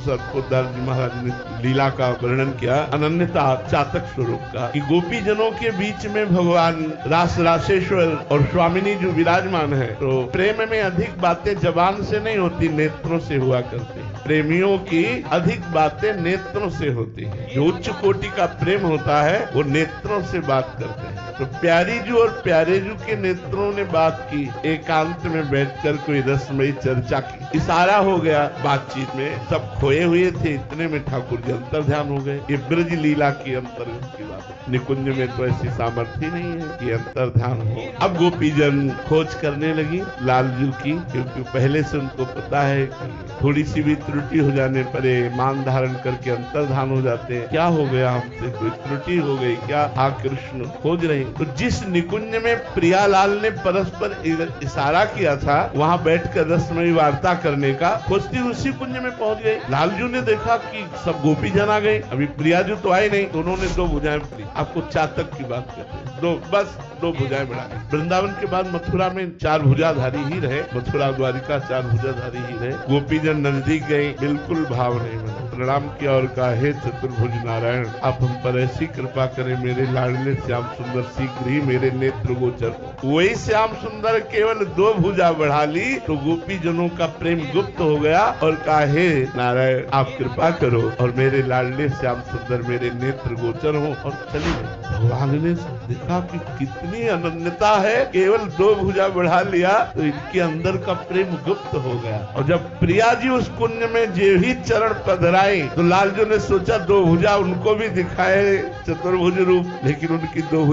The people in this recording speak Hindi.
तो सतपुरदास जी महाराज ने लीला का वर्णन किया, अनन्यता चातक स्वरूप का, कि गोपी जनों के बीच में भगवान रास रासेश्वर और स्वामिनी जो विराजमान है, तो प्रेम में अधिक बातें जबान से नहीं होती, नेत्रों से हुआ करती है। प्रेमियों की अधिक बातें नेत्रों से होती है। जो उच्च कोटि का प्रेम होता है वो नेत्रों से बात करते हैं। तो प्यारी जू और प्यारे जू के नेत्रों ने बात की, एकांत में बैठकर कोई रसमयी चर्चा की, इशारा हो गया बातचीत में। सब खोए हुए थे, इतने में ठाकुर जी अंतर ध्यान हो गए। ये ब्रज लीला की अंतर्गत की बात है। निकुंज में तो ऐसी सामर्थ्य नहीं है कि अंतर ध्यान हो। अब गोपीजन खोज करने लगी लालजू की, क्योंकि पहले से उनको पता है कि थोड़ी सी भी त्रुटि हो जाने पर मान धारण करके अंतर्धान हो जाते हैं। क्या हो गया हमसे, कोई त्रुटि हो गई क्या? हाँ कृष्ण खोज रहे। तो जिस निकुंज में प्रियालाल ने परस्पर इशारा किया था, वहां बैठकर रसमयी वार्ता करने का, खोजती उसी कुंज में पहुंच गई। लालजू ने देखा कि सब गोपी जन आ गए, अभी प्रियाजू तो आए नहीं, तो उन्होंने दो भुजाएं पकड़ी। आपको चातक की बात करते हैं, दो भुजाएं बढ़ा दी। वृंदावन के बाद मथुरा में चार भुजाधारी ही रहे, मथुरा द्वारिका चार भुजाधारी ही रहे। गोपीजन नजदीक गए, बिल्कुल भाव नहीं बना, प्रणाम किया और कहा, हे चतुर्भुज नारायण, आप हम पर ऐसी कृपा करें, मेरे लाडले श्याम सुंदर शीघ्र ही मेरे नेत्र गोचर हो। वही श्याम सुंदर केवल दो भुजा बढ़ा ली तो गोपी जनों का प्रेम गुप्त हो गया और कहा, हे नारायण आप कृपा करो और मेरे लाडले श्याम सुंदर मेरे नेत्र गोचर हो, और चली गए। भगवान ने देखा कि कितनी अनन्यता है, केवल दो भुजा बढ़ा लिया तो इनके अंदर का प्रेम गुप्त हो गया। और जब प्रिया जी उस कुंज में जे ही चरण पधराए तो लालजू ने सोचा दो भुजा उनको भी दिखाए चतुर्भुज रूप, लेकिन उनकी दो